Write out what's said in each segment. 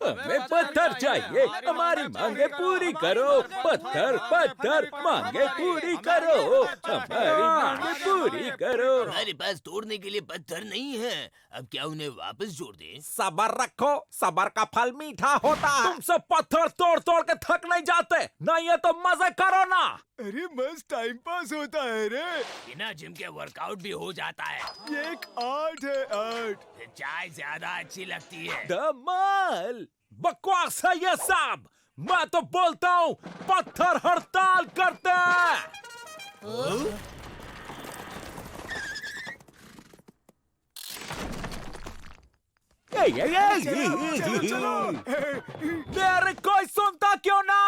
हमें पत्थर चाहिए, हमारी मांगे पूरी करो। पत्थर पत्थर मांगे पूरी करो, हमारी मांगे पूरी करो। हमारे पास तोड़ने के लिए पत्थर नहीं है, अब क्या उन्हें वापस जोड़ दें? सब्र रखो, सब्र का फल मीठा होता है। तुम सब पत्थर तोड़ तोड़ के थक नहीं जाते? नहीं है तो मजे करो ना। अरे मस्त टाइम पास होता है रे। बिना जिम के वर्कआउट भी हो जाता है। ये एक आर्ट है, आर्ट। फिर चाय ज्यादा अच्छी लगती है। धमाल बकवास है ये सब। मैं तो बोलता हूँ पत्थर हड़ताल करते हैं। मेरे कोई सुनता क्यों ना?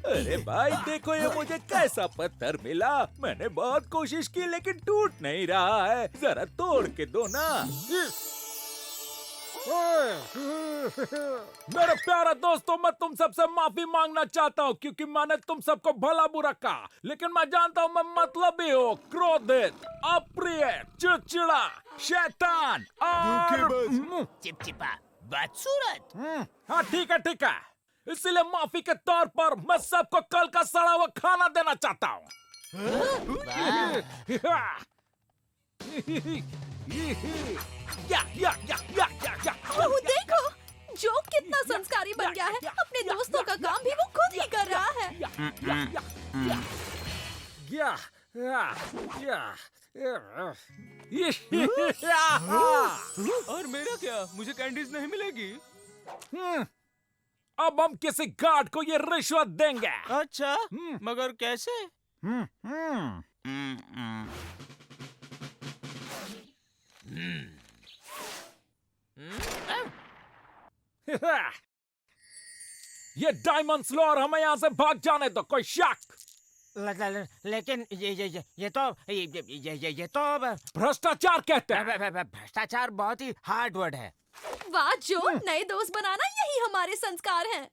अरे भाई देखो ये मुझे कैसा पत्थर मिला। मैंने बहुत कोशिश की लेकिन टूट नहीं रहा है। जरा तोड़ के दो ना। मेरे प्यारे दोस्तों, मैं तुम सबसे माफी मांगना चाहता हूँ क्योंकि मैंने तुम सबको भला बुरा कहा। लेकिन मैं जानता हूँ मैं मतलबी हूँ, क्रोधित, अप्रिय, चिड़चिड़ा, शैतान और चिपचिपा, बदसूरत। हाँ ठीक है ठीक है। इसलिए माफी के तौर पर मैं सबको कल का सड़ा हुआ खाना देना चाहता हूँ। ओह देखो, जो कितना संस्कारी बन गया है। अपने दोस्तों का काम भी वो खुद ही कर रहा है। और मेरा क्या? मुझे कैंडीज नहीं मिलेगी? अब हम किसी गार्ड को ये रिश्वत देंगे। अच्छा, मगर कैसे? ये डायमंड्स लो और हमें यहाँ से भाग जाने दो। कोई शक? लेकिन ये तो भ्रष्टाचार कहते हैं। भ्रष्टाचार बहुत ही हार्ड वर्ड है। वाह जो, नए दोस्त बनाना यही हमारे संस्कार हैं।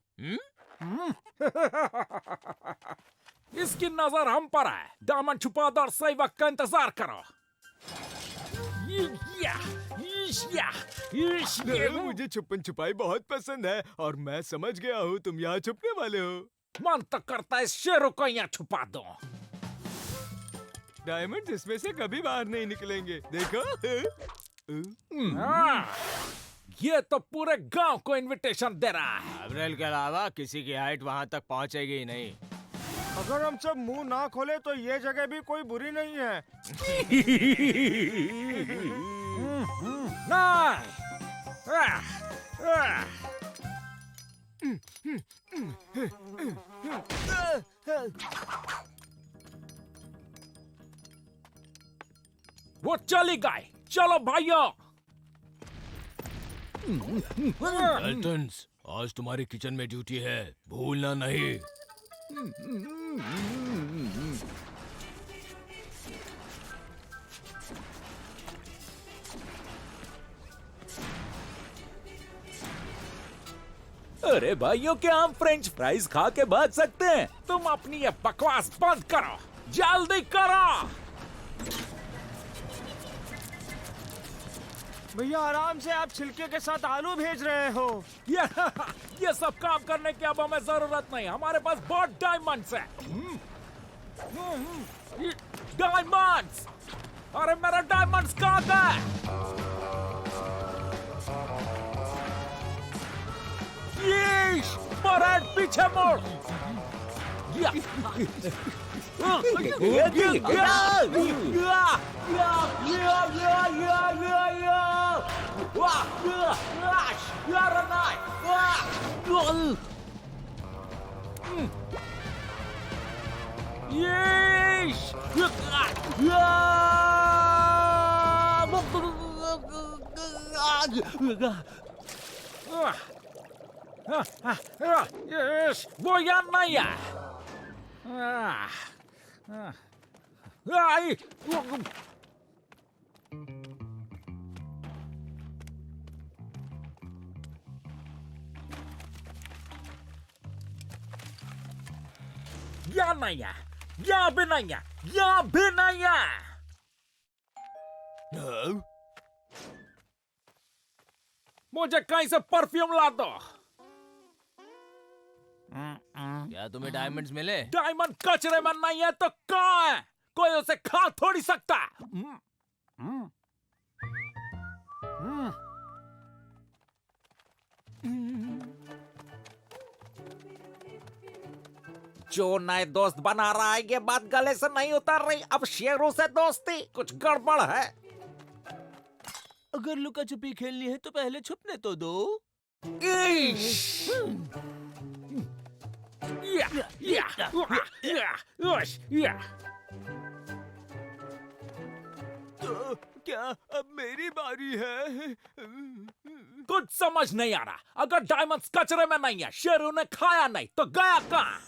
इसकी नजर हम पर है। दामन छुपा दो और सही वक्त का इंतजार करो। मुझे छुपन छुपाई बहुत पसंद है और मैं समझ गया हूँ तुम यहाँ छुपने वाले हो। मन तो करता है इस शेरों को यहाँ छुपा दो। डायमंड इसमें से कभी बाहर नहीं निकलेंगे, देखो। ये तो पूरे गांव को इनविटेशन दे रहा है। अब्रेल के अलावा किसी की हाइट वहाँ तक पहुँचेगी ही नहीं। अगर हम सब मुंह ना खोले तो ये जगह भी कोई बुरी नहीं है। वो चली गई। चलो भाइयों। एल्टन्स, आज तुम्हारी किचन में ड्यूटी है, भूलना नहीं। अरे भाइयों, क्या हम फ्रेंच फ्राइज खा के भाग सकते हैं? तुम अपनी ये बकवास बंद करो, जल्दी करो। भैया आराम से, आप छिलके के साथ आलू भेज रहे हो। ये सब काम करने की अब हमें जरूरत नहीं। हमारे पास बहुत डायमंड्स है। डायमंड्स! अरे मेरा डायमंड्स कहाँ गए? परेड पीछे मोड़। वो यहाँ नहीं है। आई यहाँ नहीं है, यहाँ भी नहीं है, यहाँ भी नहीं है। मुझे कहीं से परफ्यूम ला दो। क्या तुम्हें डायमंड्स मिले? डायमंड कचरे में नहीं है तो कहाँ है? कोई उसे खा थोड़ी सकता। जो नए दोस्त बना रहा है ये बात गले से नहीं उतर रही। अब शेरों से दोस्ती, कुछ गड़बड़ है। अगर लुका छुपी खेलनी है तो पहले छुपने तो दो। तो क्या अब मेरी बारी है? कुछ समझ नहीं आ रहा। अगर डायमंड्स कचरे में नहीं है, शेरों ने खाया नहीं तो गया कहाँ?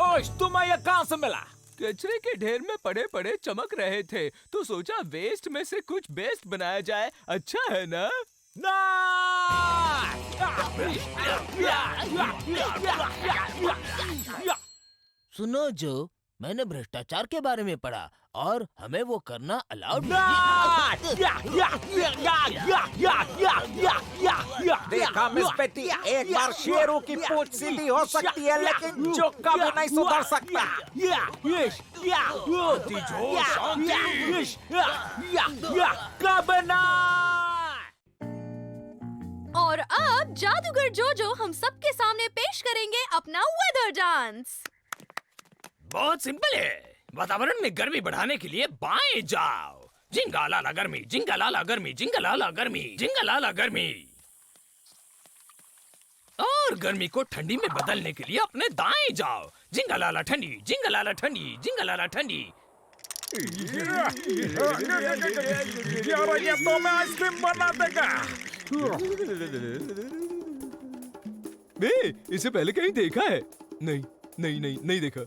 ओश, तुम्हें ये कहाँ से मिला? कचरे के ढेर में पड़े पड़े चमक रहे थे तो सोचा वेस्ट में से कुछ बेस्ट बनाया जाए। अच्छा है ना? सुनो जो, मैंने भ्रष्टाचार के बारे में पढ़ा और हमें वो करना अलाउड देखा मिस बेटी, एक बार शेरों की पूंछ सीधी हो सकती है लेकिन जो कभी नहीं सुधर सकता। कभी नहीं। और अब जादूगर जोजो हम सबके सामने पेश करेंगे अपना वेदर डांस। बहुत सिंपल है। वातावरण में गर्मी बढ़ाने के लिए बाएं जाओ। जिंगालाला गर्मी, जिंगालाला गर्मी, जिंगालाला गर्मी, जिंगालाला गर्मी। और गर्मी को ठंडी में बदलने के लिए अपने दाएं जाओ। जिंगालाला ठंडी, जिंगालाला ठंडी, जिंगालाला ठंडी। यार ये तो मैं आइसक्रीम बना देगा। इसे पहले कहीं देखा है? नहीं नहीं नहीं नहीं देखा।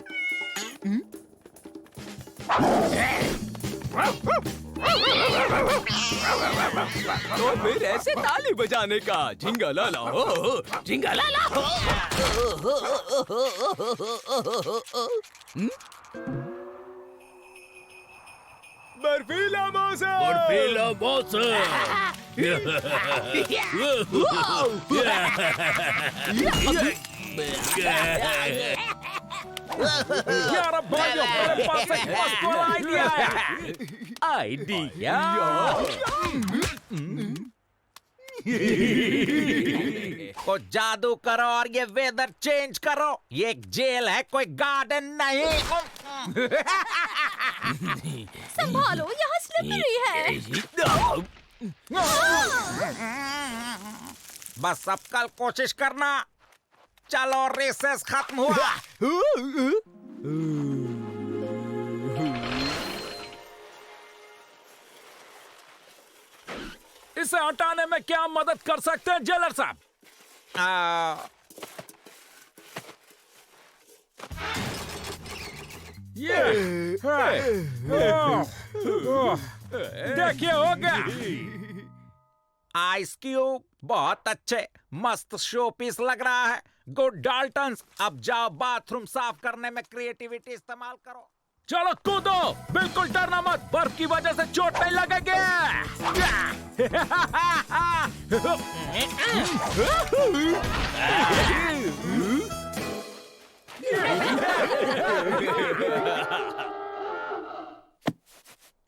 तो फिर ऐसे ताली बजाने का। जिंगालाला हो, जिंगालाला हो। बर्फीला मौसम। बर्फीला मौसम। यार भाइयों, मेरे पास एक मस्त आइडिया है। आइडिया? को जादू करो और ये वेदर चेंज करो। ये एक जेल है, कोई गार्डन नहीं। संभालो, यहाँ स्लिपरी है। बस अब कल कोशिश करना। चलो रेसेस खत्म हुआ। इसे हटाने में क्या मदद कर सकते हैं जेलर साहब? ये देखिए, हो गया। आइस क्यूब बहुत अच्छे, मस्त शो पीस लग रहा है। गुड डाल्टन्स, अब जाओ बाथरूम साफ करने में क्रिएटिविटी इस्तेमाल करो। चलो कूदो, बिल्कुल डरना मत, बर्फ की वजह से चोट नहीं लगेगी।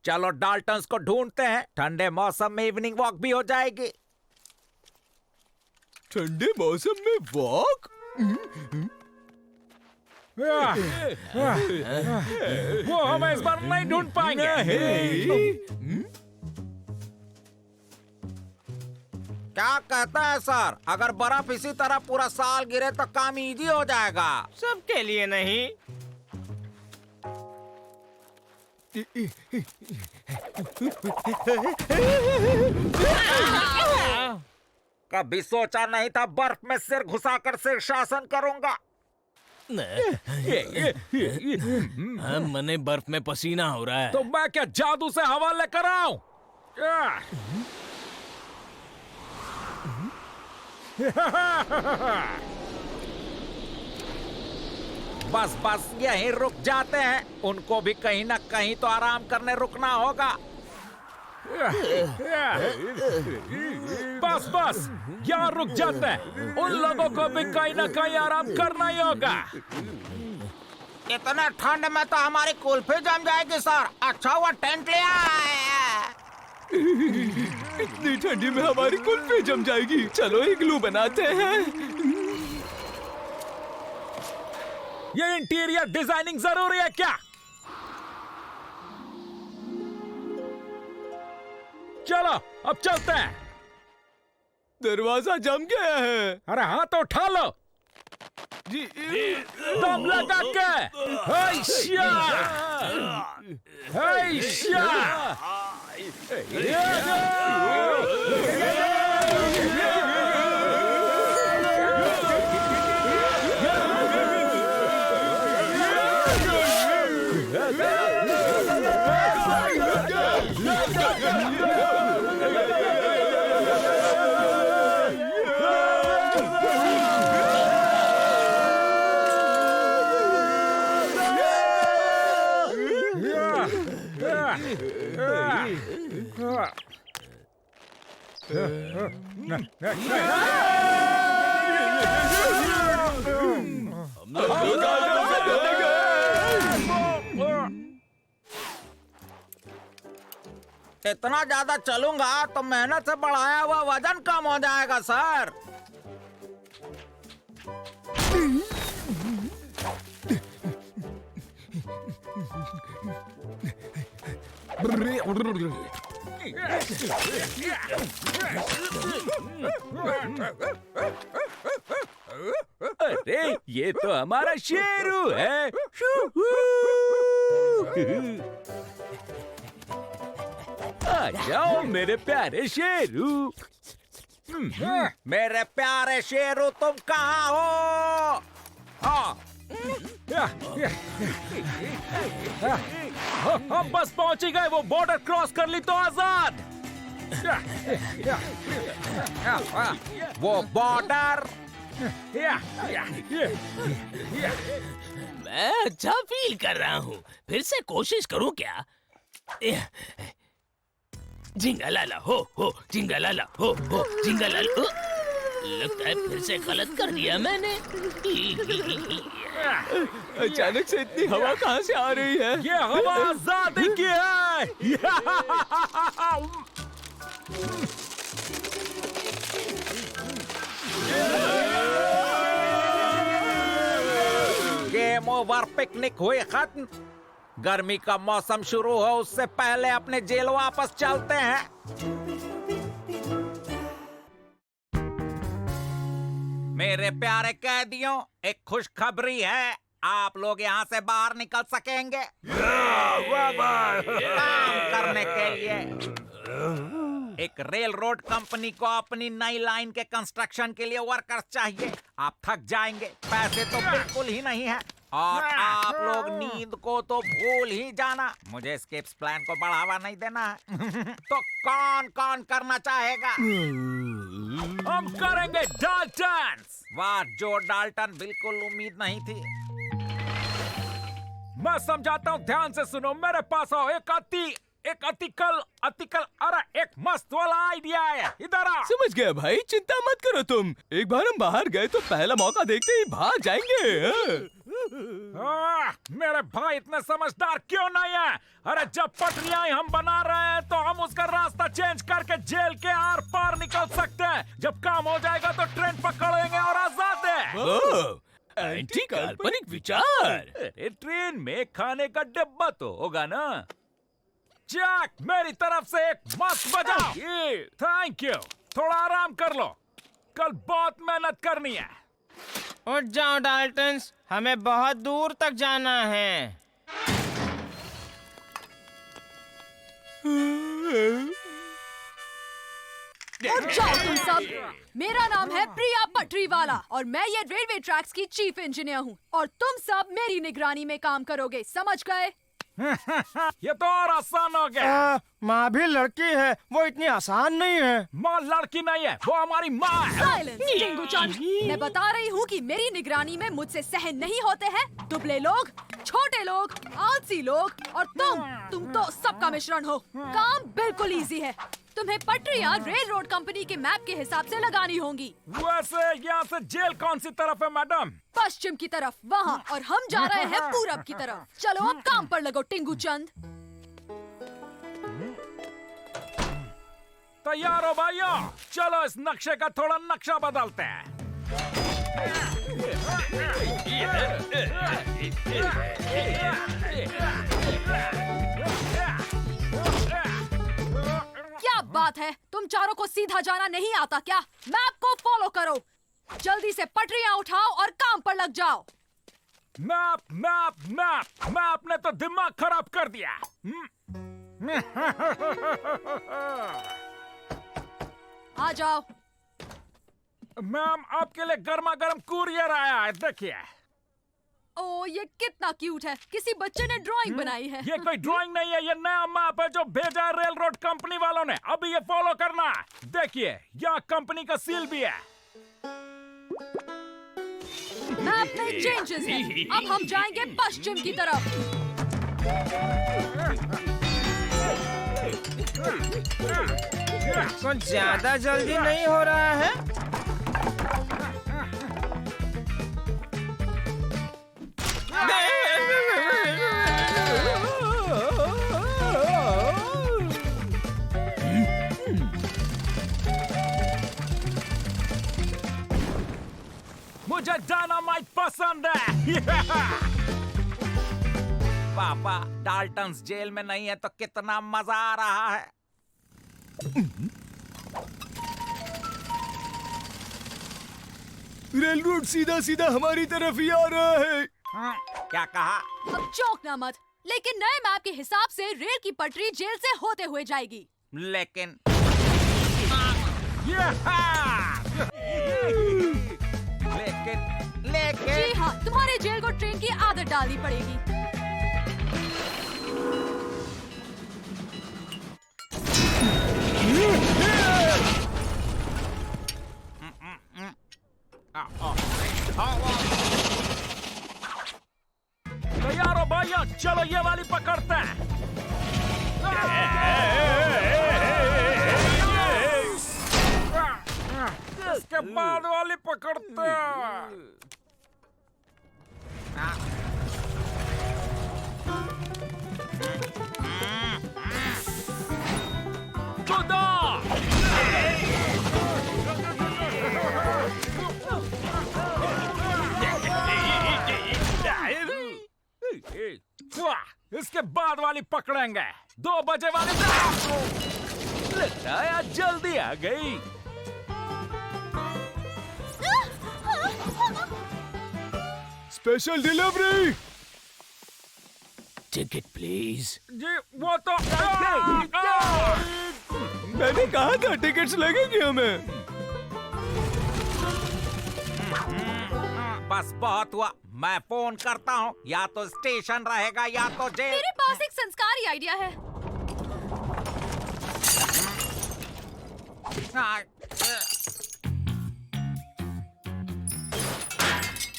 चलो डाल्टन्स को ढूंढते हैं। ठंडे मौसम में इवनिंग वॉक भी हो जाएगी। ठंडे मौसम में वॉक? वो हमें इस बार नहीं ढूंढ पाएंगे। क्या कहता है सर? अगर बर्फ इसी तरह पूरा साल गिरे तो काम इजी हो जाएगा। सबके लिए नहीं। कभी सोचा नहीं था बर्फ में सिर घुसाकर सिर शासन करूंगा। मने बर्फ में पसीना हो रहा है। तो मैं क्या जादू से हवा लेकर आऊं? बस बस यहीं रुक जाते हैं, उनको भी कहीं ना कहीं तो आराम करने रुकना होगा। बस बस यहाँ रुक जाते हैं, उन लोगों को भी कहीं ना कहीं आराम करना ही होगा। इतना ठंड में तो हमारी कुल्फी जम जाएगी सर। अच्छा हुआ टेंट ले आए। इतनी ठंडी में हमारी कुल्फी जम जाएगी। चलो इग्लू बनाते हैं। ये इंटीरियर डिजाइनिंग जरूरी है क्या? चलो अब चलते हैं। दरवाजा जम गया है। अरे हाँ तो उठा लो जी दम लगा के। हैशा! हैशा! इतना ज्यादा चलूंगा तो मेहनत से बढ़ाया हुआ वजन कम हो जाएगा सर। अरे ये तो हमारा शेरू है। आ जाओ मेरे प्यारे शेरू। मेरे प्यारे शेरू तुम कहाँ हो? हम बस पहुंच ही गए, वो बॉर्डर क्रॉस कर ली तो आजाद। वो बॉर्डर मैं अच्छा फील कर रहा हूँ। फिर से कोशिश करूँ क्या? जिंगालाला हो जिंगालाला हो जिंगालाला हो। लगता है फिर से गलत कर दिया मैंने। अचानक से इतनी हवा कहाँ से आ रही है? ये हवा आजादी की है। गेम ओवर, पिकनिक हुई खत्म। गर्मी का मौसम शुरू हो उससे पहले अपने जेल वापस चलते हैं। मेरे प्यारे कैदियों, एक खुशखबरी है, आप लोग यहाँ से बाहर निकल सकेंगे काम करने के लिए। एक रेल रोड कंपनी को अपनी नई लाइन के कंस्ट्रक्शन के लिए वर्कर्स चाहिए। आप थक जाएंगे, पैसे तो बिल्कुल ही नहीं है, और आप लोग नींद को तो भूल ही जाना। मुझे स्केप्स प्लान को बढ़ावा नहीं देना है। तो कौन कौन करना चाहेगा? हम करेंगे डाल्टन। वाह, जो डाल्टन, बिल्कुल उम्मीद नहीं थी। मैं समझाता हूँ, ध्यान से सुनो। मेरे पास आओ। एक अतिकल अरे एक मस्त वाला आइडिया है। इधर आ। समझ गया भाई, चिंता मत करो तुम। एक बार हम बाहर गए तो पहला मौका देखते ही भाग जाएंगे। मेरे भाई इतने समझदार क्यों नहीं है? अरे जब पटरियां हम बना रहे हैं तो हम उसका रास्ता चेंज करके जेल के आर पार निकल सकते हैं। जब काम हो जाएगा तो ट्रेन पकड़ेंगे और आजाद है। एंटी काल्पनिक विचार। अरे ट्रेन में खाने का डब्बा तो होगा ना। जैक, मेरी तरफ से एक मस्त बजाओ। Thank you. थोड़ा आराम कर लो, कल बहुत मेहनत करनी है। उठ जाओ डाल्टन्स, हमें बहुत दूर तक जाना है। उठ जाओ तुम सब। मेरा नाम है प्रिया पटरीवाला और मैं ये रेलवे ट्रैक्स की चीफ इंजीनियर हूँ, और तुम सब मेरी निगरानी में काम करोगे, समझ गए? ये तो और आसान हो गया। माँ भी लड़की है, वो इतनी आसान नहीं है। माँ लड़की नहीं है, वो हमारी माँ है। साइलेंस टिंगू चंद, मैं बता रही हूँ कि मेरी निगरानी में मुझसे सहन नहीं होते हैं दुबले लोग, छोटे लोग, आलसी लोग और तुम तो सबका मिश्रण हो। काम बिल्कुल इजी है। तुम्हें पटरियाँ रेल रोड कंपनी के मैप के हिसाब से लगानी होंगी। वैसे यहाँ से जेल कौन सी तरफ है मैडम? पश्चिम की तरफ वहाँ, और हम जा रहे हैं पूरब की तरफ। चलो अब काम पर लगो टिंगू चंद। तैयार हो भाइयों? चलो इस नक्शे का थोड़ा नक्शा बदलते हैं। क्या बात है, तुम चारों को सीधा जाना नहीं आता क्या? मैप को फॉलो करो। जल्दी से पटरियाँ उठाओ और काम पर लग जाओ। मैप मैप मैप मैप ने तो दिमाग खराब कर दिया। आ जाओ। मैम आपके लिए गर्मा गर्म कुरियर आया है, देखिए। ओ ये कितना क्यूट है, किसी बच्चे ने ड्राइंग बनाई है। ये कोई ड्राइंग नहीं है, ये नया मैप है जो भेजा है रेल रोड कंपनी वालों ने। अभी ये फॉलो करना है। देखिए यहाँ कंपनी का सील भी है। मैप में चेंजेस हैं। अब हम जाएंगे पश्चिम की तरफ। कुछ ज्यादा जल्दी नहीं हो रहा है? मुझे डायनामाइट पसंद है। पापा डाल्टन्स जेल में नहीं है तो कितना मजा आ रहा है। रेल रोड सीधा सीधा हमारी तरफ ही आ रहा है। क्या कहा? अब चौंकना मत, लेकिन नए मैप के हिसाब से रेल की पटरी जेल से होते हुए जाएगी। लेकिन लेकिन जी हाँ, तुम्हारे जेल को ट्रेन की आदत डालनी पड़ेगी। तैयार हो भैया? चलो ये वाली पकड़ते हैं। इसके बाद वाली पकड़ते हैं। खुदा! इसके बाद वाली पकड़ेंगे। 2 बजे वाली। लगता है आज जल्दी आ गई। Special delivery. Ticket please. जी वो तो मैंने कहा था टिकट्स लगेंगे हमें। बस बहुत हुआ, मैं फोन करता हूँ। या तो स्टेशन रहेगा या तो जेल। मेरे पास एक संस्कारी आइडिया है।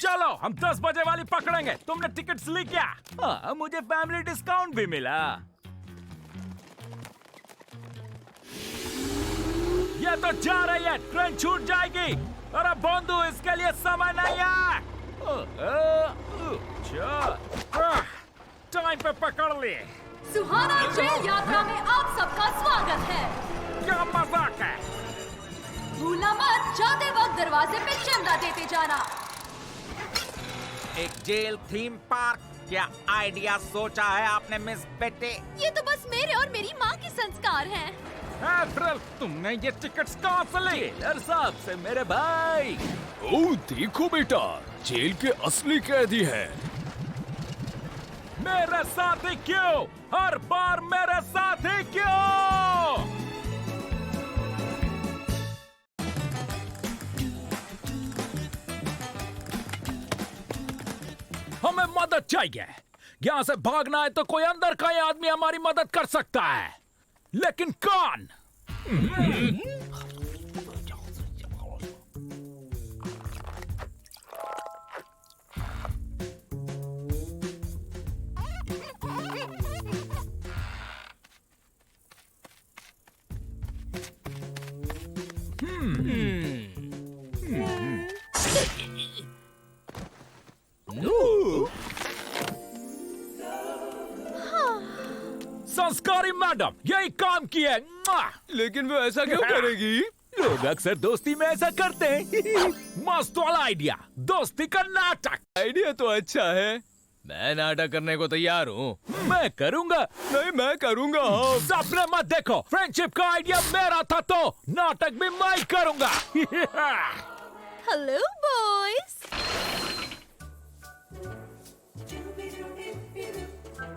चलो हम 10 बजे वाली पकड़ेंगे। तुमने टिकट्स ली क्या? हाँ, मुझे फैमिली डिस्काउंट भी मिला। ये तो जा रही है, ट्रेन छूट जाएगी। अरे बंधु, इसके लिए समय नहीं है। टाइम पे पकड़ लिए। सुहाना जेल यात्रा में आप सबका स्वागत है। क्या मजाक है? भूलना मत, जाते वक्त दरवाजे पे चंदा देते जाना। एक जेल थीम पार्क, क्या आइडिया सोचा है आपने मिस बेटे? ये तो बस मेरे और मेरी माँ के संस्कार हैं। अप्रैल, तुमने ये टिकट्स कहाँ से ली? जेलर साहब से मेरे भाई। ओह देखो बेटा, जेल के असली कैदी है। मेरे साथ ही क्यों? हर बार मेरे साथ ही क्यों? हमें मदद चाहिए। यहाँ से भागना है तो कोई अंदर का ही आदमी हमारी मदद कर सकता है, लेकिन कौन? संस्कारी मैडम यही काम की है। लेकिन वो ऐसा क्यों करेगी? लोग अक्सर दोस्ती में ऐसा करते हैं। मस्त वाला आइडिया, दोस्ती का नाटक। आइडिया तो अच्छा है, मैं नाटक करने को तैयार हूँ। मैं करूँगा। नहीं, मैं करूँगा। हाँ। सपने मत देखो, फ्रेंडशिप का आइडिया मेरा था तो नाटक भी मैं ही करूँगा। Hello boys.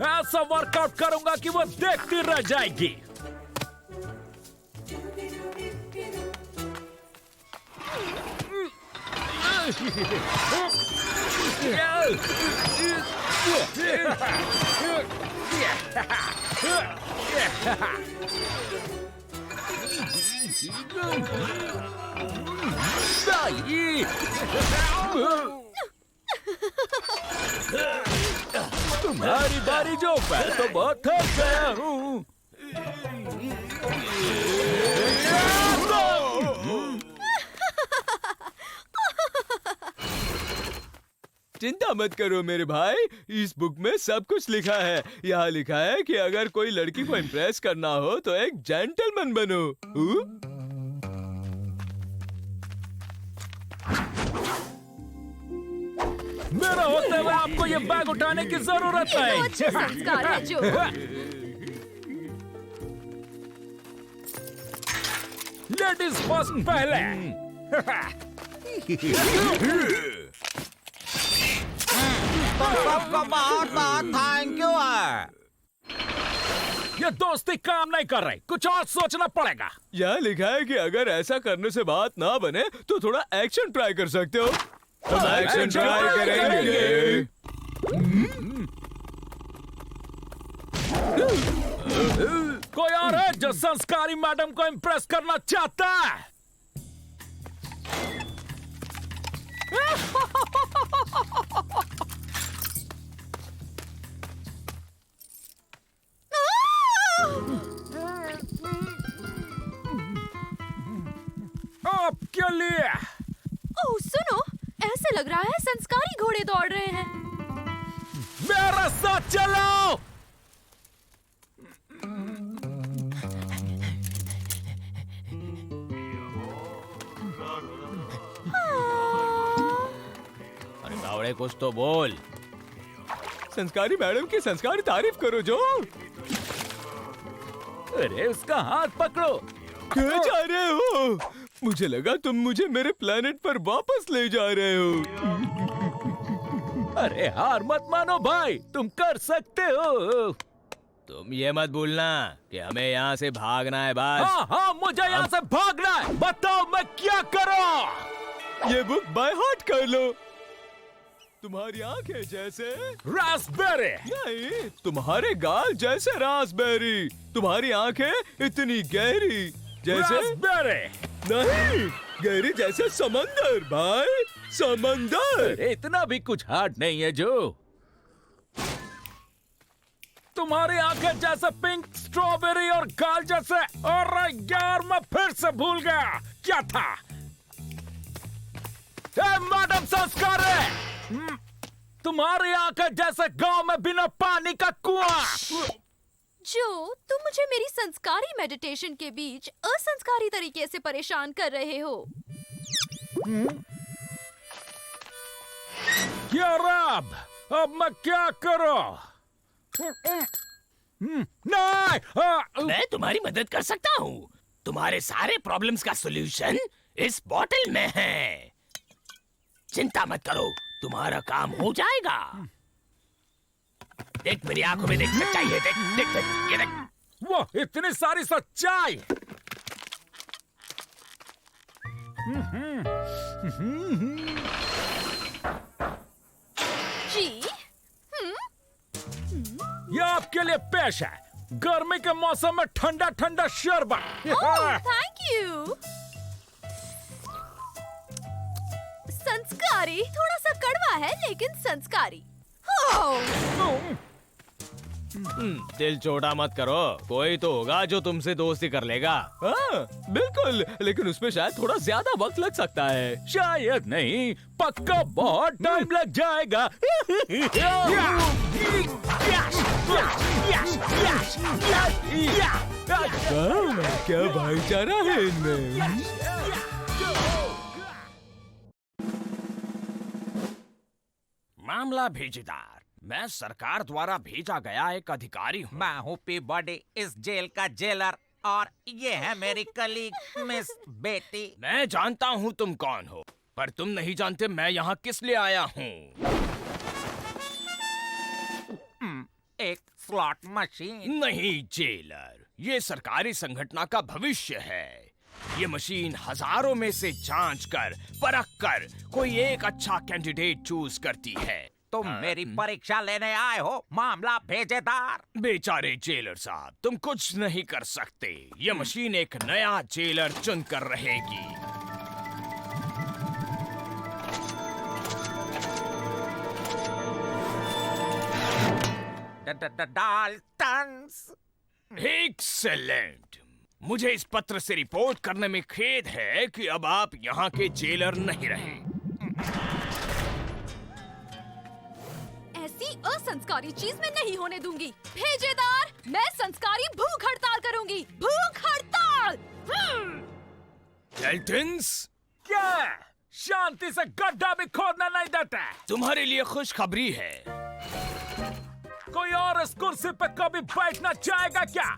ऐसा वर्कआउट करूँगा कि वो देखती रह जाएगी। तुम्हारी बारी जो, मैं तो बहुत थक गया हूँ। चिंता मत करो मेरे भाई, इस बुक में सब कुछ लिखा है। यहाँ लिखा है कि अगर कोई लड़की को इम्प्रेस करना हो तो एक जेंटलमैन बनो। मेरा होते हुए आपको ये बैग उठाने की जरूरत ये है। तो अच्छे संस्कार है जो। लेडीज फर्स्ट पहले। तो सबको बहुत बहुत थैंक यू है। ये दोस्ती काम नहीं कर रही, कुछ और सोचना पड़ेगा। यहाँ लिखा है कि अगर ऐसा करने से बात ना बने तो थोड़ा एक्शन ट्राई कर सकते हो। हम एक्शन ट्राई करेंगे। कोई और है जो संस्कारी मैडम को इम्प्रेस करना चाहता है? आपके लिए। ओह सुनो, ऐसे लग रहा है संस्कारी घोड़े दौड़ रहे हैं। मेरे साथ चलो। अरे बावड़े कुछ तो बोल। संस्कारी मैडम की संस्कारी तारीफ करो जो। अरे उसका हाथ पकड़ो। कहाँ जा रहे हो? मुझे लगा तुम मुझे मेरे प्लेनेट पर वापस ले जा रहे हो। अरे हार मत मानो भाई, तुम कर सकते हो। तुम ये मत भूलना कि हमें यहाँ से भागना है बस। हाँ हाँ, मुझे यहाँ से भागना है। बताओ मैं क्या करूं? ये बुक बाय हार्ट कर लो। तुम्हारी आंखें जैसे रास्पबेरी। नहीं, तुम्हारे गाल जैसे रास्पबेरी। तुम्हारी आंखें इतनी गहरी जैसे रास्पबेरी। नहीं, गहरी जैसे समंदर भाई, समंदर। अरे इतना भी कुछ हार्ड नहीं है जो। तुम्हारी आंखें जैसे पिंक स्ट्रॉबेरी और गाल जैसे। अरे यार मैं फिर से भूल गया क्या था। मैडम संस्कारी, तुम्हारी आंखें जैसे गांव में बिना पानी का कुआं। जो तुम मुझे मेरी संस्कारी मेडिटेशन के बीच असंस्कारी तरीके से परेशान कर रहे हो। क्या रब, अब मैं क्या करूं? नहीं। मैं तुम्हारी मदद कर सकता हूँ। तुम्हारे सारे प्रॉब्लम्स का सॉल्यूशन इस बॉटल में है। चिंता मत करो, तुम्हारा काम हो जाएगा। देख मेरी आंखों में, देख सच्चाई है। देख देख देख, ये देख। वो इतनी सारी सच्चाई। जी आपके लिए पेश है गर्मी के मौसम में ठंडा ठंडा शरबत। Thank you. संस्कारी, थोड़ा सा कड़वा है लेकिन संस्कारी। दिल छोटा मत करो, कोई तो होगा जो तुमसे दोस्ती कर लेगा। हाँ, बिल्कुल, लेकिन उसमें शायद थोड़ा ज्यादा वक्त लग सकता है। शायद नहीं, पक्का बहुत टाइम लग जाएगा। क्या भाईचारा है इनमें। मामला भेजेदार, मैं सरकार द्वारा भेजा गया एक अधिकारी हूँ। मैं हूँ पीबॉडी, इस जेल का जेलर, और ये है मेरी कलीग मिस बेटी। मैं जानता हूँ तुम कौन हो, पर तुम नहीं जानते मैं यहाँ किस लिए आया हूँ। एक स्लॉट मशीन। नहीं जेलर, ये सरकारी संगठन का भविष्य है। ये मशीन हजारों में से जांच कर परख कर कोई एक अच्छा कैंडिडेट चूज करती है। तुम मेरी परीक्षा लेने आए हो, मामला भेजेदार। बेचारे जेलर साहब, तुम कुछ नहीं कर सकते। ये मशीन एक नया जेलर चुन कर रहेगी। डाल्टन्स। एक्सेलेंट। मुझे इस पत्र से रिपोर्ट करने में खेद है कि अब आप यहाँ के जेलर नहीं रहे। ऐसी असंस्कारी चीज मैं नहीं होने दूंगी। भेजेदार, मैं संस्कारी भूख हड़ताल करूंगी। भूख हड़ताल। डेल्टन्स, क्या शांति से गड्ढा भी खोदना नहीं देता? तुम्हारे लिए खुशखबरी है। कोई और इस कुर्सी पे कभी बैठना चाहेगा क्या?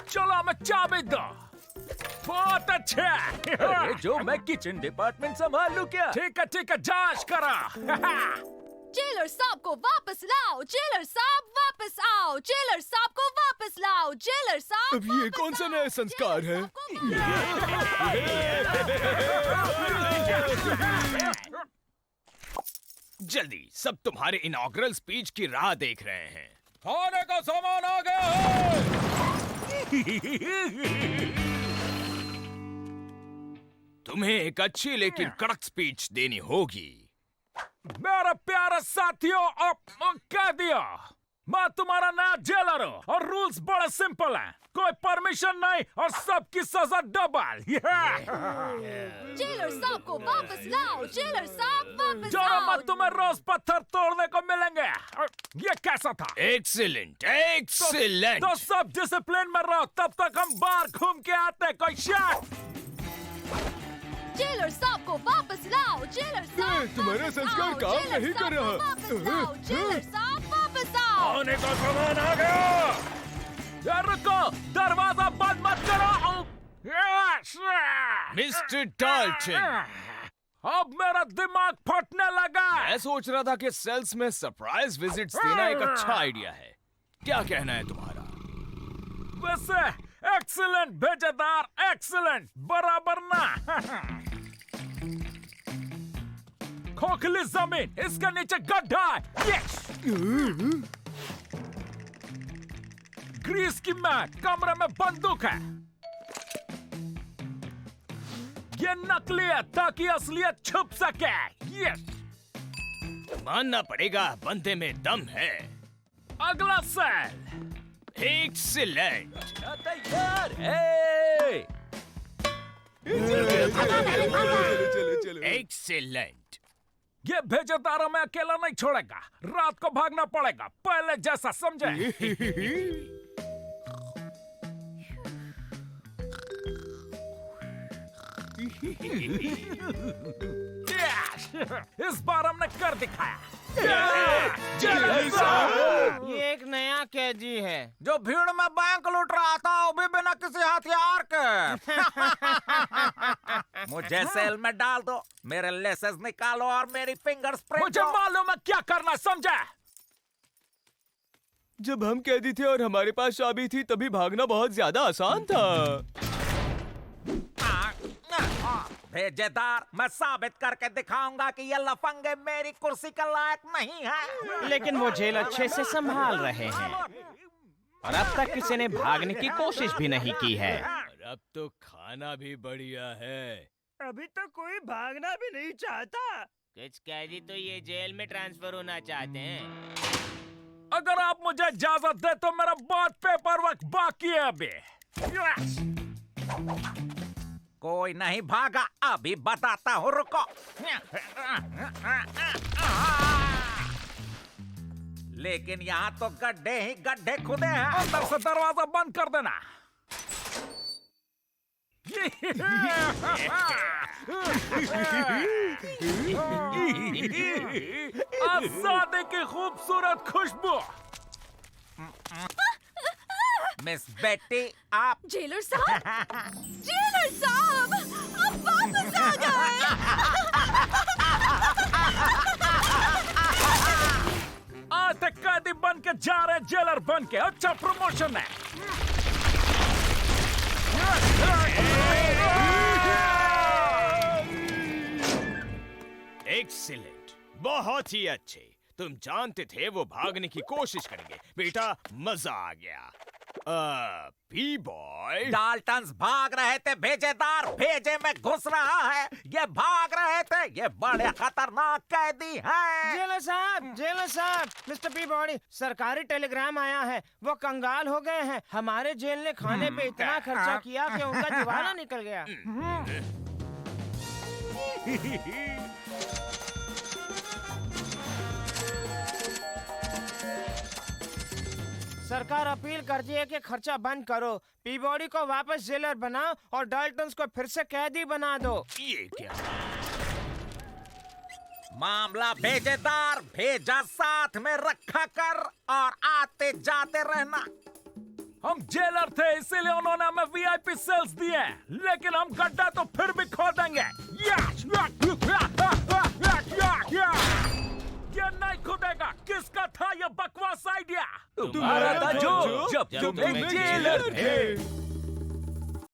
चलो मैं चाबी दो। बहुत अच्छा। अरे जो मैं किचन डिपार्टमेंट संभाल लूं क्या? ठीक है, जांच करो। जेलर साहब को वापस लाओ। जेलर साहब वापस आओ। जेलर साहब को वापस लाओ। जेलर साहब। अब ये कौन सा नया संस्कार है? जल्दी, सब तुम्हारे इनॉग्रल स्पीच की राह देख रहे हैं। खाने का सामान आ गया है। तुम्हें एक अच्छी लेकिन कड़क स्पीच देनी होगी। मेरे प्यारे साथियों, अब कह दिया, मैं तुम्हारा नया जेलर हूँ और रूल्स बड़े सिंपल हैं। कोई परमिशन नहीं और सबकी सजा डबल। जेलर साहब को वापस लाओ। जेलर साहब वापस जो आओ। मत तुम्हें रोज पत्थर तोड़ने को मिलेंगे। ये कैसा था? Excellent, excellent. तो सब डिसिप्लिन में रहो, तब तक हम बाहर घूम के आते। कोई शक? जेलर साहब को वापस लाओ। जेलर साहब तुम्हारा वापस संस्कार आओ। काम जेलर नहीं साहब कर को रहा। वापस लाओ। जेलर साहब वापस आओ। खाने का सामान आ गया। यार रुको, दरवाजा बंद मत करो। मिस्टर डाल्टन, अब मेरा दिमाग फटने लगा। मैं सोच रहा था कि सेल्स में सरप्राइज विजिट्स देना एक अच्छा आइडिया है। क्या कहना है तुम्हारा? वैसे एक्सीलेंट भेजेदार, एक्सीलेंट बराबर ना। खोखली जमीन, इसके नीचे गड्ढा है। यस। ग्रीस की मैट, कमरे में बंदूक है। ये नकली है ताकि असलियत छुप सके। यस। मानना पड़ेगा, बंदे में दम है। अगला सेल। एक्सीलेंट। तैयार। चलो। एक्सीलेंट। ये भेजेदार हमें अकेला नहीं छोड़ेगा। रात को भागना पड़ेगा, पहले जैसा, समझे? इस बार हमने कर दिखाया। ये एक नया कैदी है। जो भीड़ में बैंक लूट रहा था, वो भी बिना किसी हथियार के। मुझे सेल में डाल दो, मेरे लेसेस निकालो और मेरी फिंगर्स प्रिंट। मुझे मालूम है क्या करना, समझे? जब हम कैदी थे और हमारे पास चाबी थी, तभी भागना बहुत ज्यादा आसान था। भेजेदार, मैं साबित करके दिखाऊंगा कि ये लफंगे मेरी कुर्सी का लायक नहीं है। लेकिन वो जेल अच्छे से संभाल रहे हैं और अब तक किसी ने भागने की कोशिश भी नहीं की है। और अब तो खाना भी बढ़िया है। अभी तक कोई भागना भी नहीं चाहता। कुछ कैदी तो ये जेल में ट्रांसफर होना चाहते हैं। अगर आप मुझे इजाजत दे तो मेरा बहुत पेपर वर्क बाकी है अभी। कोई नहीं भागा, अभी बताता हूँ, रुको। लेकिन यहाँ तो गड्ढे ही गड्ढे खुदे हैं। अंदर से दरवाजा बंद कर देना। आजादी की खूबसूरत खुशबू। मिस बेटी, आप जेलर साहब, जेलर साहब, आप वापस आ गए। आज तक कैदी बन के जा रहे जेलर बन के। अच्छा प्रमोशन है। एक्सीलेंट, बहुत ही अच्छे। तुम जानते थे वो भागने की कोशिश करेंगे। बेटा, मजा आ गया। पी बॉय, डाल्टन्स भाग रहे थे भेजेदार, भेजे में घुस रहा है। ये भाग रहे थे, ये बड़े खतरनाक कैदी हैं। जेलर साहब, मिस्टर पी बॉडी, सरकारी टेलीग्राम आया है। वो कंगाल हो गए हैं। हमारे जेल ने खाने पे इतना खर्चा किया कि उनका दिवाला निकल गया। सरकार अपील करती है कि खर्चा बंद करो, पीबॉडी को वापस जेलर बनाओ और डाल्टन्स को फिर से कैदी बना दो। ये क्या? मामला भेजेदार, भेजा साथ में रखा कर और आते जाते रहना। हम जेलर थे, इसीलिए उन्होंने हमें वीआईपी सेल्स दिए, लेकिन हम गड्ढा तो फिर भी खोदेंगे। ये नहीं खुदेगा। किसका था ये बकवास आइडिया? तुम्हारा था जो, जब तुम एक जेलर थे।